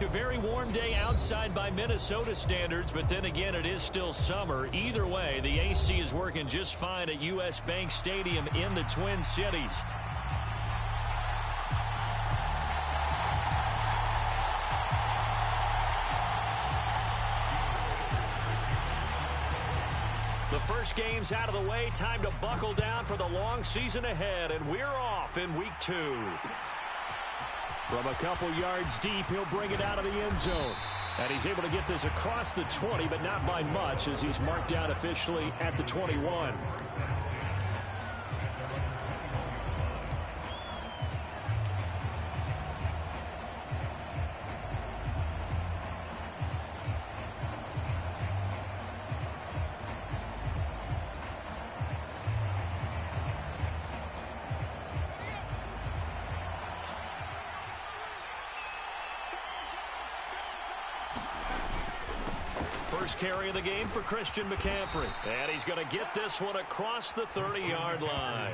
A very warm day outside by Minnesota standards, but then again, it is still summer. Either way, the AC is working just fine at U.S. Bank Stadium in the Twin Cities. The first game's out of the way. Time to buckle down for the long season ahead, and we're off in week 2. From a couple yards deep, he'll bring it out of the end zone. And he's able to get this across the 20, but not by much, as he's marked down officially at the 21. First carry of the game for Christian McCaffrey. And he's going to get this one across the 30-yard line.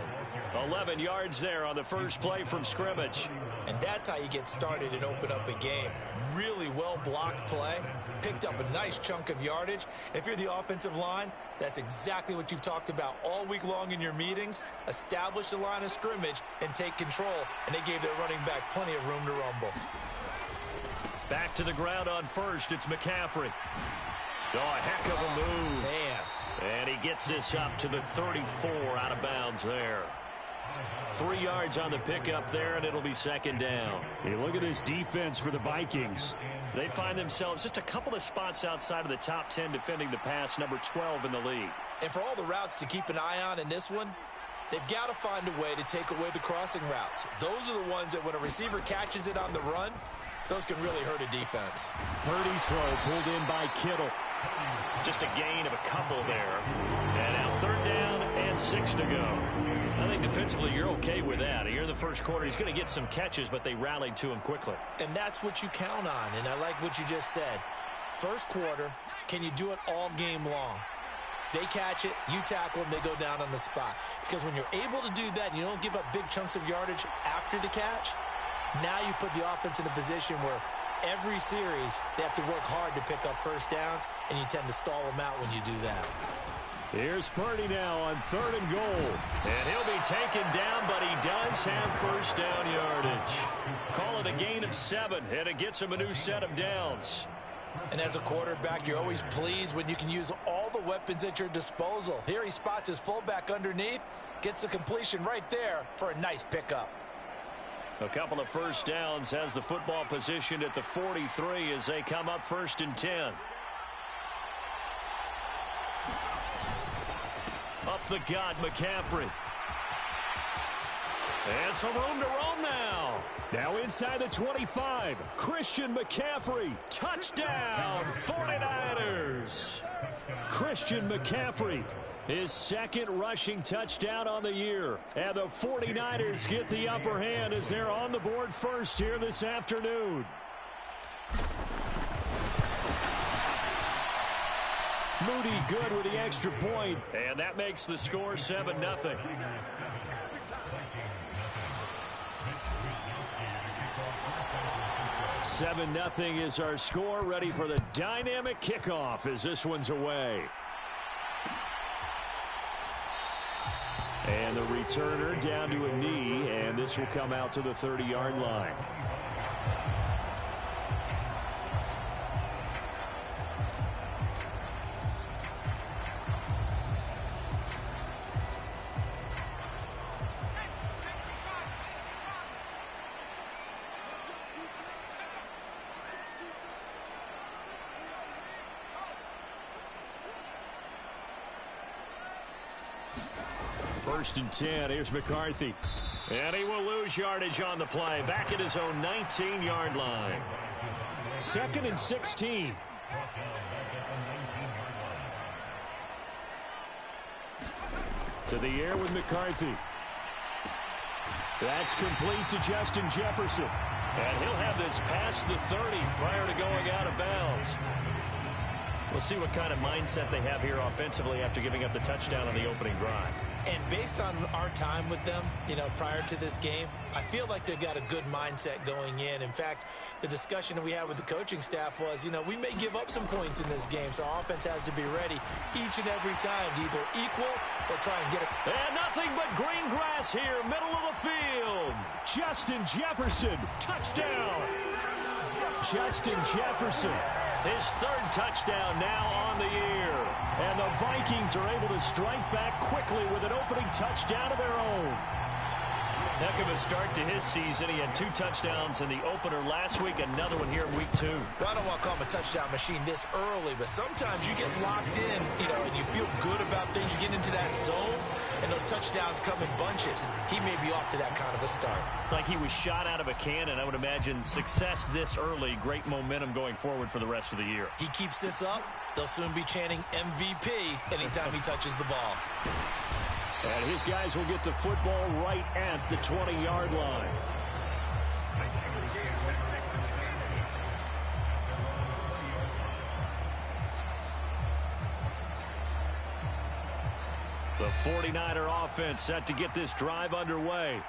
11 yards there on the first play from scrimmage. And that's how you get started and open up a game. Really well-blocked play. Picked up a nice chunk of yardage. If you're the offensive line, that's exactly what you've talked about all week long in your meetings. Establish the line of scrimmage and take control. And they gave their running back plenty of room to rumble. Back to the ground on first. It's McCaffrey. Oh, a heck of a move. Man. And he gets this up to the 34 out of bounds there. 3 yards on the pickup there, and it'll be second down. Hey, look at this defense for the Vikings. They find themselves just a couple of spots outside of the top 10 defending the pass, number 12 in the league. And for all the routes to keep an eye on in this one, they've got to find a way to take away the crossing routes. Those are the ones that when a receiver catches it on the run, those can really hurt a defense. Purdy's throw pulled in by Kittle. Just a gain of a couple there. And now third down and 6 to go. I think defensively you're okay with that. Here in the first quarter, he's going to get some catches, but they rallied to him quickly. And that's what you count on, and I like what you just said. First quarter, can you do it all game long? They catch it, you tackle them, they go down on the spot. Because when you're able to do that, and you don't give up big chunks of yardage after the catch, now you put the offense in a position where every series they have to work hard to pick up first downs, and you tend to stall them out when you do that. Here's Purdy now on 3rd and goal. And he'll be taken down, but he does have first down yardage. Call it a gain of 7, and it gets him a new set of downs. And as a quarterback, you're always pleased when you can use all the weapons at your disposal. Here he spots his fullback underneath, gets the completion right there for a nice pickup. A couple of first downs, has the football positioned at the 43 as they come up 1st and 10. Up the gut, McCaffrey. And some room to roam now. Now inside the 25, Christian McCaffrey. Touchdown, 49ers. Christian McCaffrey, his second rushing touchdown on the year. And the 49ers get the upper hand as they're on the board first here this afternoon. Moody good with the extra point. And that makes the score 7-0. 7-0 is our score. Ready for the dynamic kickoff as this one's away. And the returner down to a knee, and this will come out to the 30-yard line. First and 10. Here's McCarthy. And he will lose yardage on the play. Back at his own 19-yard line. 2nd and 16. To the air with McCarthy. That's complete to Justin Jefferson. And he'll have this past the 30 prior to going out of bounds. We'll see what kind of mindset they have here offensively after giving up the touchdown on the opening drive. And based on our time with them, prior to this game, I feel like they've got a good mindset going in. In fact, the discussion that we had with the coaching staff was, we may give up some points in this game, so our offense has to be ready each and every time to either equal or try and get it. And nothing but green grass here, middle of the field. Justin Jefferson, touchdown. Justin Jefferson, his third touchdown now on the year. And the Vikings are able to strike back quickly with an opening touchdown of their own. Heck of a start to his season. He had 2 touchdowns in the opener last week, another one here in week 2. Well, I don't want to call him a touchdown machine this early, but sometimes you get locked in, and you feel good about things. You get into that zone, and those touchdowns come in bunches. He may be off to that kind of a start. It's like he was shot out of a cannon. I would imagine success this early, great momentum going forward for the rest of the year. He keeps this up, they'll soon be chanting MVP anytime he touches the ball. And his guys will get the football right at the 20-yard line. The 49er offense set to get this drive underway.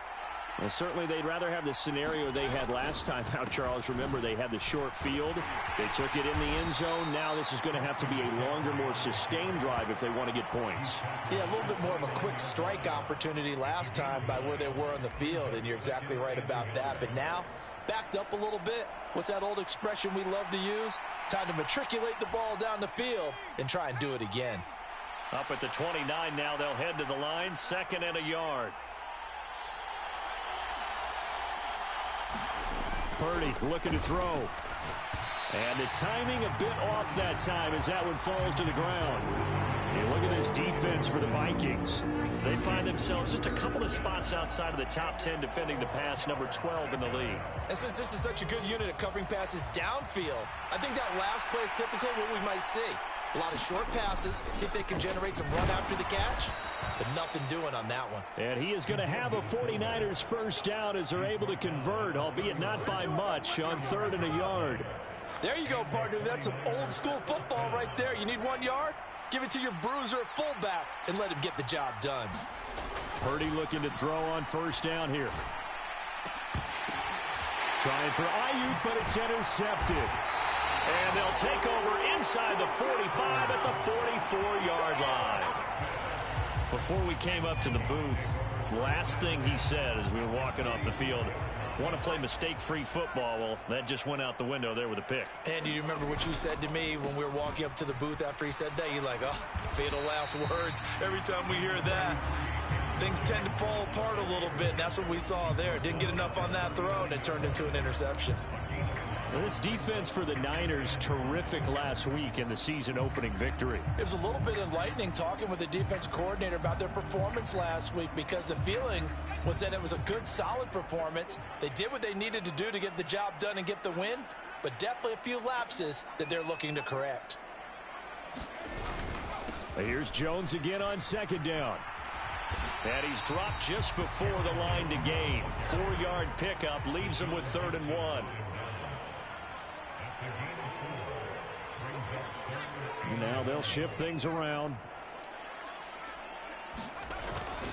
Well, certainly they'd rather have the scenario they had last time out, Charles. Remember, they had the short field. They took it in the end zone. Now this is going to have to be a longer, more sustained drive if they want to get points. Yeah, a little bit more of a quick strike opportunity last time by where they were on the field, and you're exactly right about that. But now, backed up a little bit. What's that old expression we love to use? Time to matriculate the ball down the field and try and do it again. Up at the 29 now, they'll head to the line, 2nd and a yard. Purdy looking to throw. And the timing a bit off that time as that one falls to the ground. And look at this defense for the Vikings. They find themselves just a couple of spots outside of the top 10 defending the pass, number 12 in the league. And since this is such a good unit at covering passes downfield, I think that last play is typical of what we might see. A lot of short passes, see if they can generate some run after the catch, but nothing doing on that one. And he is going to have a 49ers first down as they're able to convert, albeit not by much, on 3rd and a yard. There you go, partner. That's some old-school football right there. You need 1 yard? Give it to your bruiser fullback and let him get the job done. Purdy looking to throw on first down here. Trying for Ayuk, but it's intercepted. And they'll take over inside the 45 at the 44-yard line. Before we came up to the booth, last thing he said as we were walking off the field, want to play mistake-free football. Well, that just went out the window there with a pick. And do you remember what you said to me when we were walking up to the booth after he said that? You're like, oh, fatal last words. Every time we hear that, things tend to fall apart a little bit. And that's what we saw there. Didn't get enough on that throw, and it turned into an interception. Well, this defense for the Niners, terrific last week in the season-opening victory. It was a little bit enlightening talking with the defense coordinator about their performance last week because the feeling was that it was a good, solid performance. They did what they needed to do to get the job done and get the win, but definitely a few lapses that they're looking to correct. Here's Jones again on 2nd down. And he's dropped just before the line to gain. 4-yard pickup leaves him with 3rd and 1. Now they'll shift things around.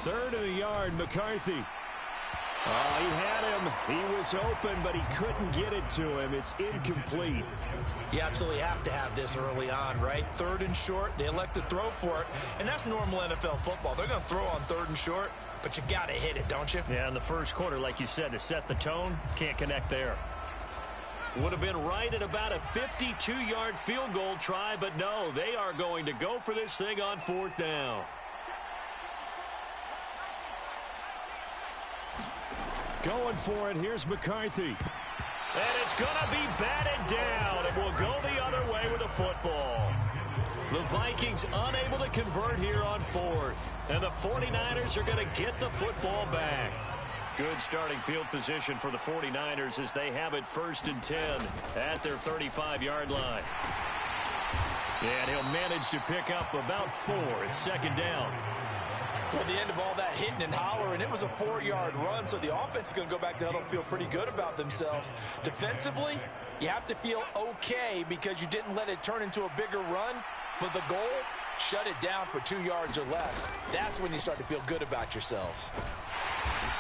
3rd and a yard, McCarthy. Oh, he had him. He was open, but he couldn't get it to him. It's incomplete. You absolutely have to have this early on, right? 3rd and short, they elect to throw for it, and that's normal NFL football. They're going to throw on 3rd and short, but you got to hit it, don't you? Yeah, in the first quarter, like you said, to set the tone, can't connect there. Would have been right at about a 52-yard field goal try, but no, they are going to go for this thing on 4th down. Going for it, here's McCarthy. And it's going to be batted down, and will go the other way with the football. The Vikings unable to convert here on 4th, and the 49ers are going to get the football back. Good starting field position for the 49ers as they have it 1st and 10 at their 35-yard line. And he'll manage to pick up about 4 at 2nd down. Well, at the end of all that hitting and hollering, it was a 4-yard run, so the offense is going to go back to huddle and feel pretty good about themselves. Defensively, You have to feel okay because you didn't let it turn into a bigger run, but the goal, shut it down for 2 yards or less. That's when you start to feel good about yourselves.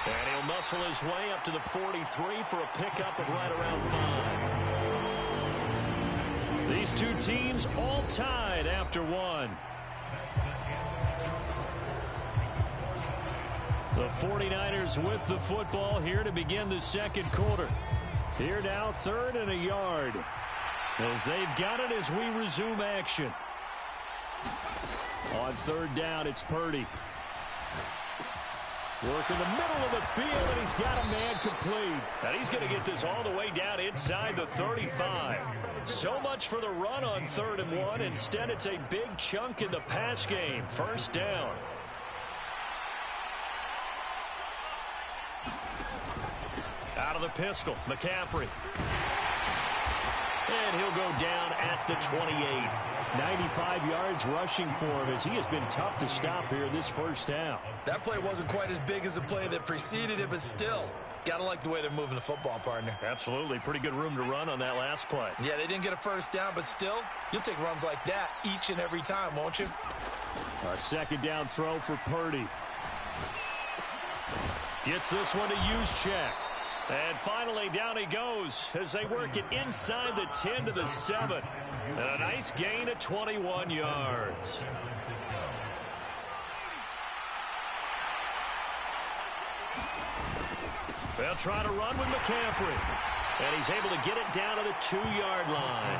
And he'll muscle his way up to the 43 for a pickup of right around 5. These two teams all tied after one. The 49ers with the football here to begin the second quarter. Here now, 3rd and a yard. As they've got it as we resume action. On 3rd down, it's Purdy. Work in the middle of the field, and he's got a man complete. And he's going to get this all the way down inside the 35. So much for the run on 3rd and 1. Instead, it's a big chunk in the pass game. 1st down. Out of the pistol, McCaffrey. And he'll go down at the 28. 95 yards rushing for him as he has been tough to stop here this first half. That play wasn't quite as big as the play that preceded it, but still, got to like the way they're moving the football, partner. Absolutely. Pretty good room to run on that last play. Yeah, they didn't get a 1st down, but still, you'll take runs like that each and every time, won't you? A 2nd down throw for Purdy. Gets this one to Juszczyk. And finally, down he goes as they work it inside the 10 to the 7. And a nice gain of 21 yards. They'll try to run with McCaffrey. And he's able to get it down to the 2-yard line.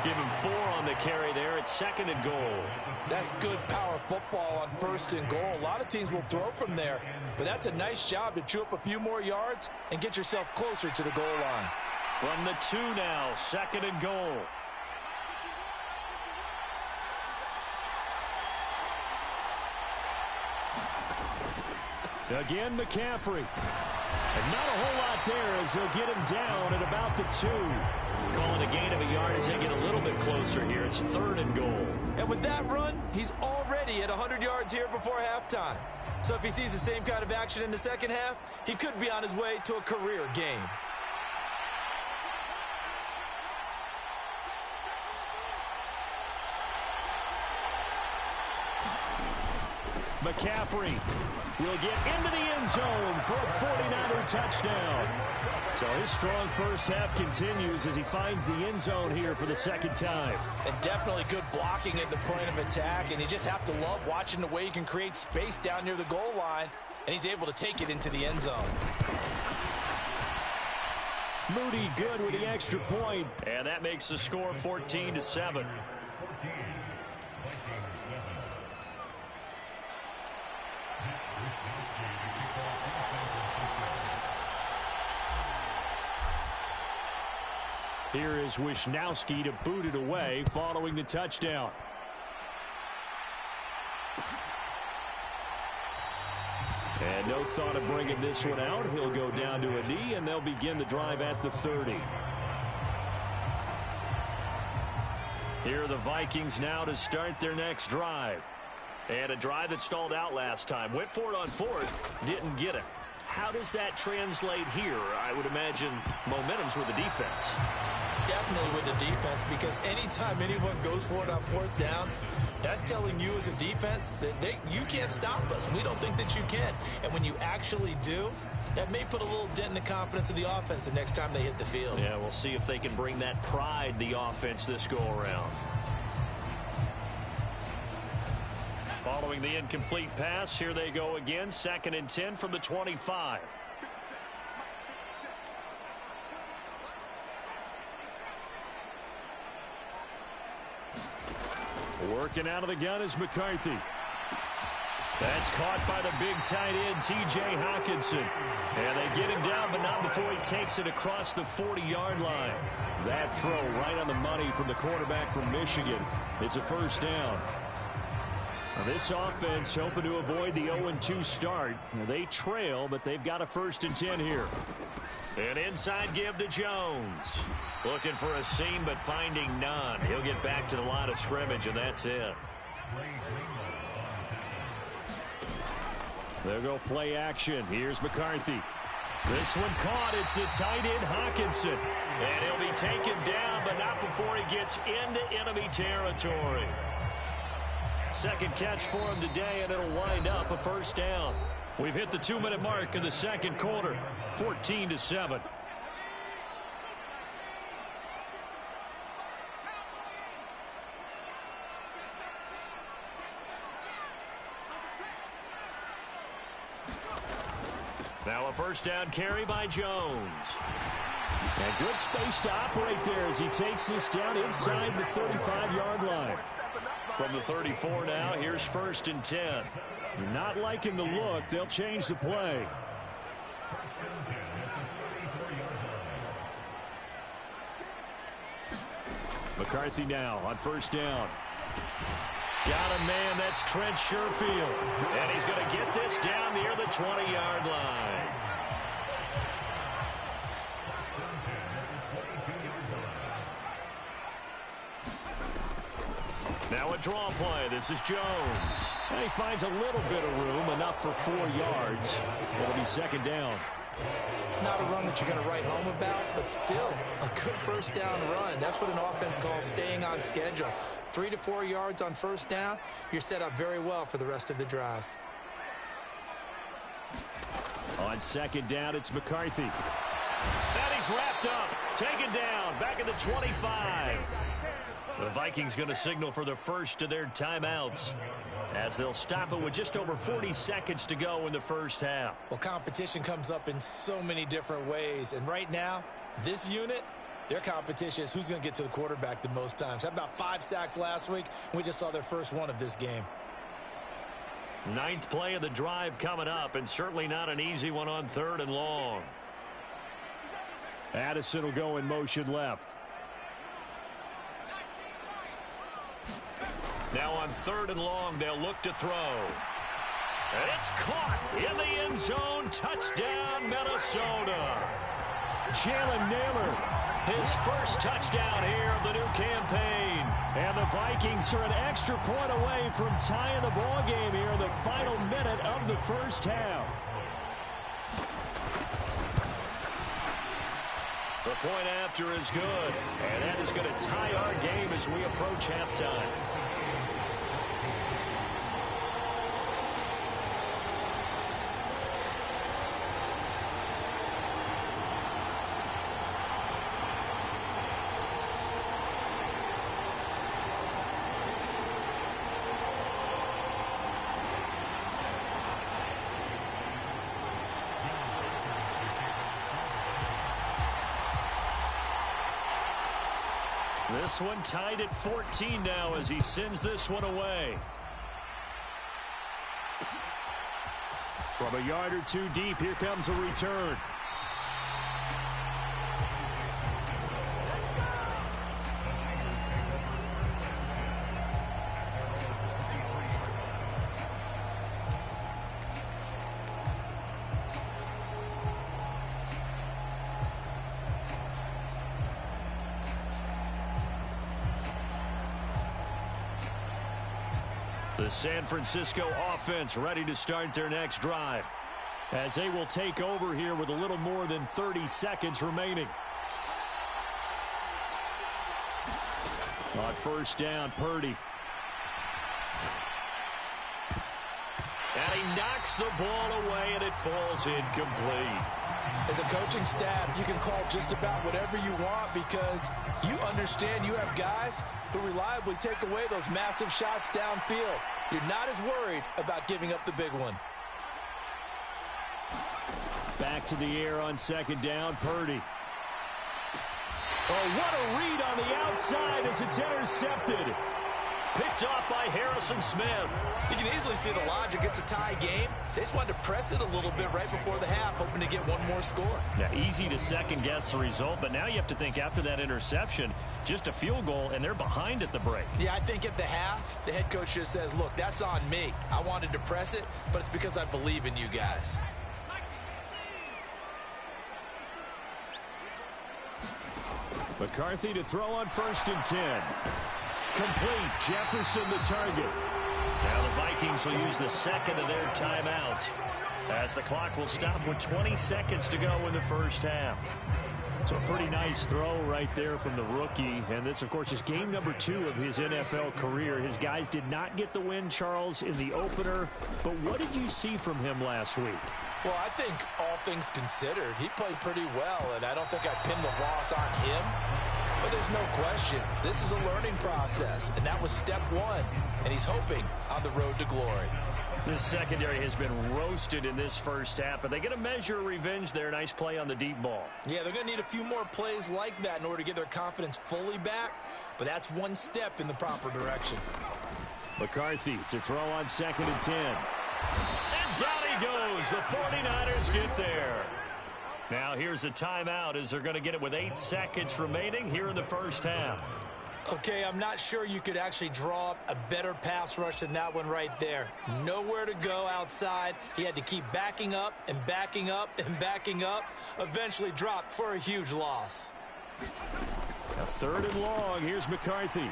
Give him 4 on the carry there at 2nd and goal. That's good power football on 1st and goal. A lot of teams will throw from there, but that's a nice job to chew up a few more yards and get yourself closer to the goal line. From the 2 now, 2nd and goal. Again, McCaffrey. And not a whole lot there as they'll get him down at about the 2. Calling a gain of a yard as they get a little bit closer here. It's 3rd and goal. And with that run, he's already at 100 yards here before halftime. So if he sees the same kind of action in the second half, he could be on his way to a career game. McCaffrey will get into the end zone for a 49er touchdown. So his strong first half continues as he finds the end zone here for the 2nd time. And definitely good blocking at the point of attack, and you just have to love watching the way he can create space down near the goal line, and he's able to take it into the end zone. Moody good with the extra point, and that makes the score 14-7. Here is Wisnowski to boot it away following the touchdown. And no thought of bringing this one out. He'll go down to a knee, and they'll begin the drive at the 30. Here are the Vikings now to start their next drive. And a drive that stalled out last time. Went for it on 4th, didn't get it. How does that translate here? I would imagine momentum's with the defense. Definitely with the defense, because anytime anyone goes for it on 4th down, that's telling you as a defense that you can't stop us. We don't think that you can. And when you actually do, that may put a little dent in the confidence of the offense the next time they hit the field. Yeah, we'll see if they can bring that pride, the offense, this go-around. Following the incomplete pass, here they go again. 2nd and 10 from the 25. Working out of the gun is McCarthy. That's caught by the big tight end, T.J. Hockenson. And they get him down, but not before he takes it across the 40-yard line. That throw right on the money from the quarterback from Michigan. It's a 1st down. This offense hoping to avoid the 0-2 start. They trail, but they've got a 1st and 10 here. An inside give to Jones. Looking for a seam, but finding none. He'll get back to the line of scrimmage, and that's it. They'll go play action. Here's McCarthy. This one caught. It's the tight end, Hockenson. And he'll be taken down, but not before he gets into enemy territory. Second catch for him today, and it'll wind up a first down. We've hit the 2-minute mark in the second quarter, 14-7. Now a first down carry by Jones. And good space to operate there as he takes this down inside the 35-yard line. From the 34 now, here's 1st and 10. You're not liking the look. They'll change the play. McCarthy now on first down. Got a man, that's Trent Sherfield. And he's going to get this down near the 20-yard line. Now a draw play. This is Jones. And he finds a little bit of room, enough for 4 yards. It'll be second down. Not a run that you're going to write home about, but still a good first down run. That's what an offense calls staying on schedule. 3 to 4 yards on first down, you're set up very well for the rest of the drive. On second down, it's McCarthy. And he's wrapped up, taken down, back at the 25. The Vikings going to signal for the first of their timeouts as they'll stop it with just over 40 seconds to go in the first half. Well, competition comes up in so many different ways, and right now, this unit, their competition is who's going to get to the quarterback the most times. Had about 5 sacks last week, and we just saw their first one of this game. 9th play of the drive coming up, and certainly not an easy one on 3rd and long. Addison will go in motion left. Now on 3rd and long, they'll look to throw. And it's caught in the end zone. Touchdown, Minnesota. Jalen Nailor, his first touchdown here of the new campaign. And the Vikings are an extra point away from tying the ball game here in the final minute of the first half. The point after is good, and that is going to tie our game as we approach halftime. This one tied at 14 now as he sends this one away. From a yard or two deep, here comes a return. The San Francisco offense ready to start their next drive, as they will take over here with a little more than 30 seconds remaining. On first down, Purdy. And he knocks the ball away, and it falls incomplete. As a coaching staff, you can call just about whatever you want because you understand you have guys who reliably take away those massive shots downfield. You're not as worried about giving up the big one. Back to the air on second down, Purdy. Oh, what a read on the outside as it's intercepted. Picked off by Harrison Smith. You can easily see the logic. It's a tie game. They just wanted to press it a little bit right before the half, hoping to get one more score. Yeah, easy to second-guess the result, but now you have to think after that interception, just a field goal, and they're behind at the break. Yeah, I think at the half, the head coach just says, look, that's on me. I wanted to press it, but it's because I believe in you guys. McCarthy to throw on 1st and 10. Complete. Jefferson the target. Now the Vikings will use the second of their timeouts as the clock will stop with 20 seconds to go in the first half. So a pretty nice throw right there from the rookie. And this, of course, is game number 2 of his NFL career. His guys did not get the win, Charles, in the opener. But what did you see from him last week? Well, I think all things considered, he played pretty well, and I don't think I pinned the loss on him. But there's no question, this is a learning process, and that was step 1, and he's hoping on the road to glory. This secondary has been roasted in this first half, but they get a measure of revenge there. Nice play on the deep ball. Yeah, they're going to need a few more plays like that in order to get their confidence fully back, but that's one step in the proper direction. McCarthy to throw on 2nd and 10. And down he goes. The 49ers get there. Now here's a timeout as they're going to get it with 8 seconds remaining here in the first half. Okay, I'm not sure you could actually draw up a better pass rush than that one right there. Nowhere to go outside. He had to keep backing up and backing up and backing up. Eventually dropped for a huge loss. A 3rd and long. Here's McCarthy.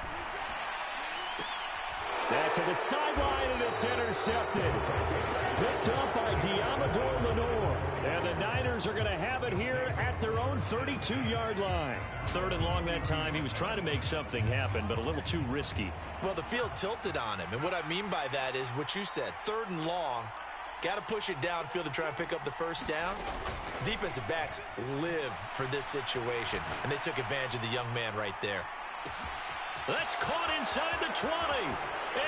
That's to the sideline, and it's intercepted. Picked up by Diamador Lenore. And the Niners are going to have it here at their own 32-yard line. 3rd and long that time. He was trying to make something happen, but a little too risky. Well, the field tilted on him, and what I mean by that is what you said. 3rd and long. Got to push it downfield to try and pick up the first down. Defensive backs live for this situation, and they took advantage of the young man right there. That's caught inside the 20.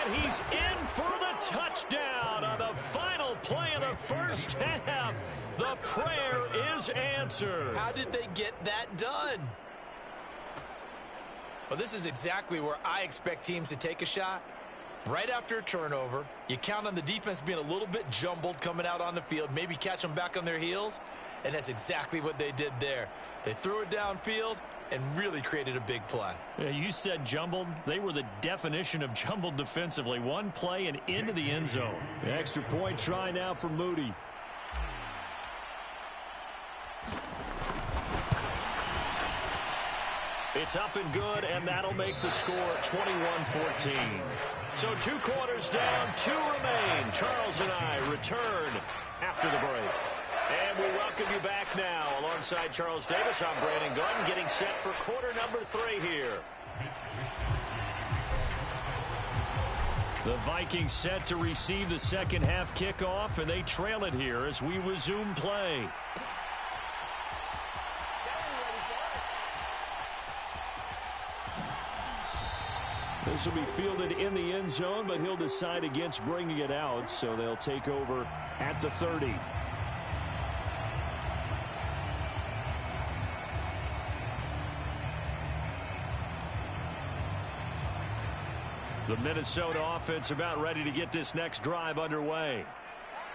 And he's in for the touchdown on the final play of the first half. The prayer is answered. How did they get that done? Well, this is exactly where I expect teams to take a shot. Right after a turnover, you count on the defense being a little bit jumbled coming out on the field, maybe catch them back on their heels, and that's exactly what they did there. They threw it downfield and really created a big play. Yeah, you said jumbled. They were the definition of jumbled defensively. One play and into the end zone. The extra point try now for Moody. It's up and good, and that'll make the score 21-14. So 2 quarters down, 2 remain. Charles and I return after the break. And we welcome you back now. Alongside Charles Davis, I'm Brandon Gordon, getting set for quarter number 3 here. The Vikings set to receive the second half kickoff, and they trail it here as we resume play. This will be fielded in the end zone, but he'll decide against bringing it out, so they'll take over at the 30. The Minnesota offense about ready to get this next drive underway.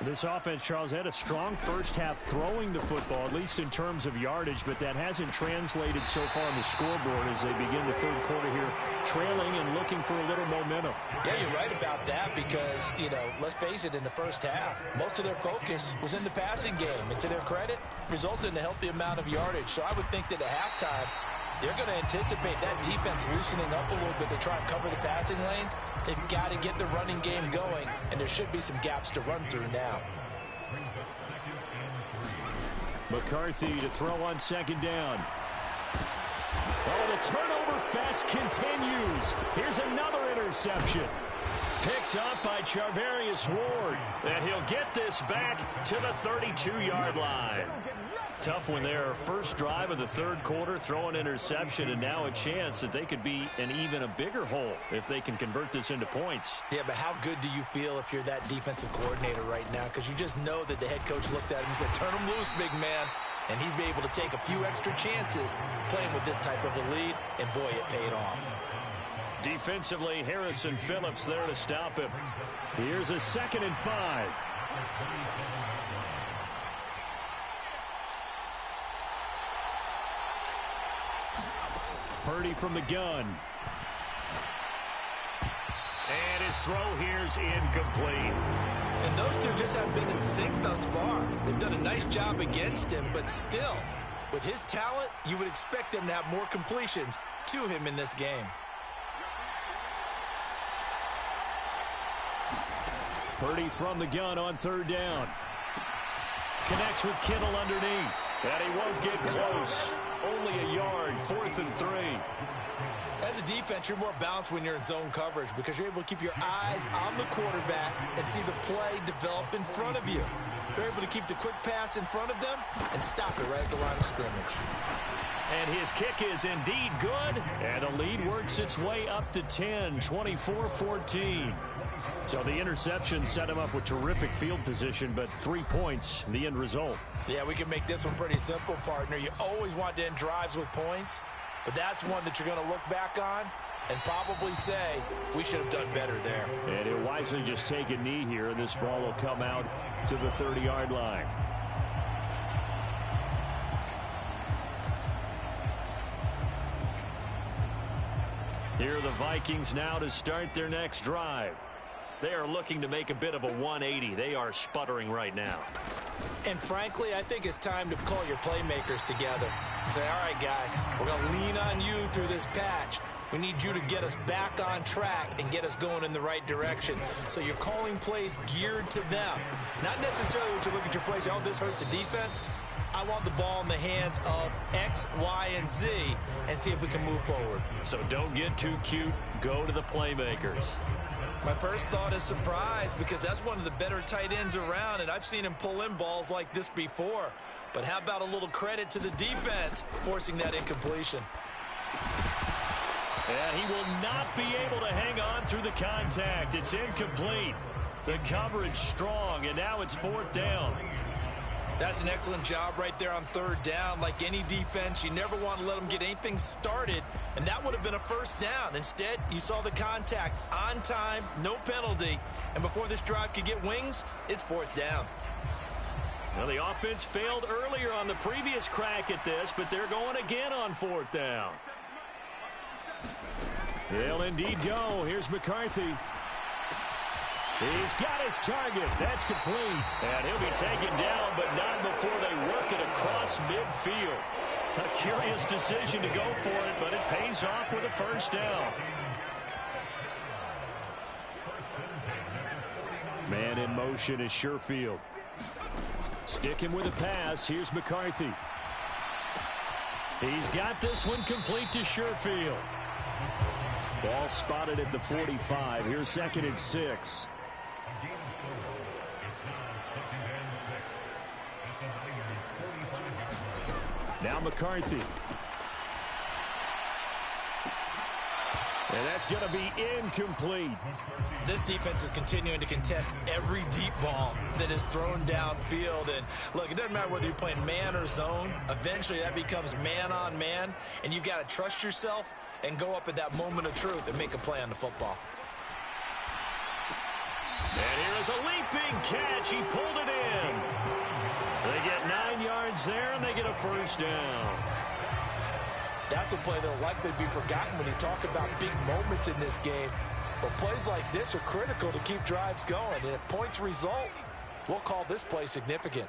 This offense, Charles, had a strong first half throwing the football, at least in terms of yardage, but that hasn't translated so far on the scoreboard as they begin the third quarter here, trailing and looking for a little momentum. Yeah, you're right about that because, let's face it, in the first half, most of their focus was in the passing game. And to their credit, resulted in a healthy amount of yardage. So I would think that at halftime, they're going to anticipate that defense loosening up a little bit to try and cover the passing lanes. They've got to get the running game going, and there should be some gaps to run through now. McCarthy to throw on 2nd down. Oh, the turnover fest continues. Here's another interception. Picked up by Charvarius Ward. And he'll get this back to the 32-yard line. Tough one there. First drive of the third quarter, throw an interception, and now a chance that they could be in even a bigger hole if they can convert this into points. Yeah, but how good do you feel if you're that defensive coordinator right now? Because you just know that the head coach looked at him and said, turn him loose, big man. And he'd be able to take a few extra chances playing with this type of a lead, and boy, it paid off. Defensively, Harrison Phillips there to stop him. Here's a 2nd and 5. Purdy from the gun. And his throw here's incomplete. And those two just haven't been in sync thus far. They've done a nice job against him, but still, with his talent, you would expect them to have more completions to him in this game. Purdy from the gun on 3rd down. Connects with Kittle underneath. And he won't get close. only a yard, 4th and 3. As a defense, you're more balanced when you're in zone coverage because you're able to keep your eyes on the quarterback and see the play develop in front of you. You're able to keep the quick pass in front of them and stop it right at the line of scrimmage. And his kick is indeed good, and the lead works its way up to 10, 24-14. So the interception set him up with terrific field position, but 3 points, the end result. Yeah, we can make this one pretty simple, partner. You always want to end drives with points, but that's one that you're going to look back on and probably say, we should have done better there. And he'll wisely just take a knee here, and this ball will come out to the 30-yard line. Here are the Vikings now to start their next drive. They are looking to make a bit of a 180. They are sputtering right now. And frankly, I think it's time to call your playmakers together and say, all right, guys, we're going to lean on you through this patch. We need you to get us back on track and get us going in the right direction. So you're calling plays geared to them. Not necessarily when you look at your plays, oh, this hurts the defense. I want the ball in the hands of X, Y, and Z and see if we can move forward. So don't get too cute. Go to the playmakers. My first thought is surprise because that's one of the better tight ends around, and I've seen him pull in balls like this before. But how about a little credit to the defense forcing that incompletion? And he will not be able to hang on through the contact. It's incomplete. The coverage strong, and now it's 4th down. That's an excellent job right there on 3rd down. Like any defense, you never want to let them get anything started, and that would have been a 1st down. Instead, you saw the contact on time, no penalty, and before this drive could get wings, it's 4th down. Well, the offense failed earlier on the previous crack at this, but they're going again on 4th down. They'll indeed go. Here's McCarthy. He's got his target. That's complete. And he'll be taken down, but not before they work it across midfield. A curious decision to go for it, but it pays off with a 1st down. Man in motion is Sherfield. Sticking with a pass. Here's McCarthy. He's got this one complete to Sherfield. Ball spotted at the 45. Here's 2nd and 6. Now McCarthy. And that's going to be incomplete. This defense is continuing to contest every deep ball that is thrown downfield. And look, it doesn't matter whether you're playing man or zone. Eventually that becomes man on man. And you've got to trust yourself and go up at that moment of truth and make a play on the football. And here is a leaping catch. He pulled it in. They get 9 yards there, and they get a 1st down. That's a play that will likely be forgotten when you talk about big moments in this game. But plays like this are critical to keep drives going. And if points result, we'll call this play significant.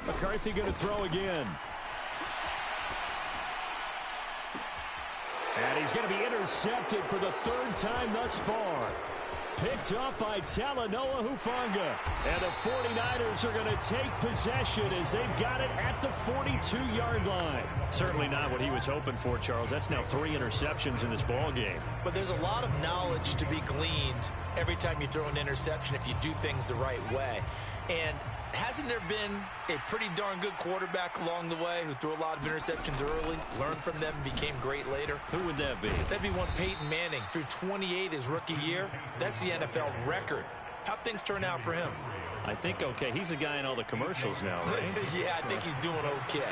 McCarthy going to throw again. And he's going to be intercepted for the 3rd time thus far. Picked up by Talanoa Hufanga. And the 49ers are going to take possession as they've got it at the 42-yard line. Certainly not what he was hoping for, Charles. That's now 3 interceptions in this ball game. But there's a lot of knowledge to be gleaned every time you throw an interception if you do things the right way. And hasn't there been a pretty darn good quarterback along the way who threw a lot of interceptions early, learned from them, and became great later? Who would that be? That'd be one Peyton Manning. Threw 28 his rookie year. That's the NFL record. How'd things turn out for him? I think okay. He's a guy in all the commercials now, right? Yeah, I think he's doing okay.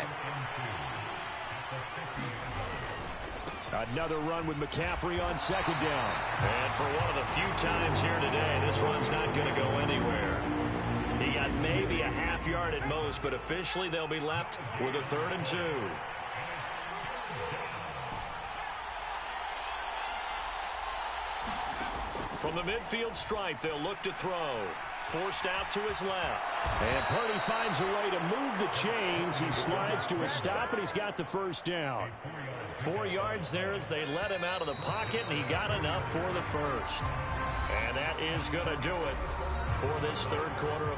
Another run with McCaffrey on 2nd down. And for one of the few times here today, this run's not going to go anywhere. He got maybe a half yard at most, but officially they'll be left with a 3rd and 2. From the midfield stripe, they'll look to throw. Forced out to his left. And Purdy finds a way to move the chains. He slides to a stop, and he's got the 1st down. 4 yards there as they let him out of the pocket, and he got enough for the 1st. And that is going to do it for this 3rd quarter of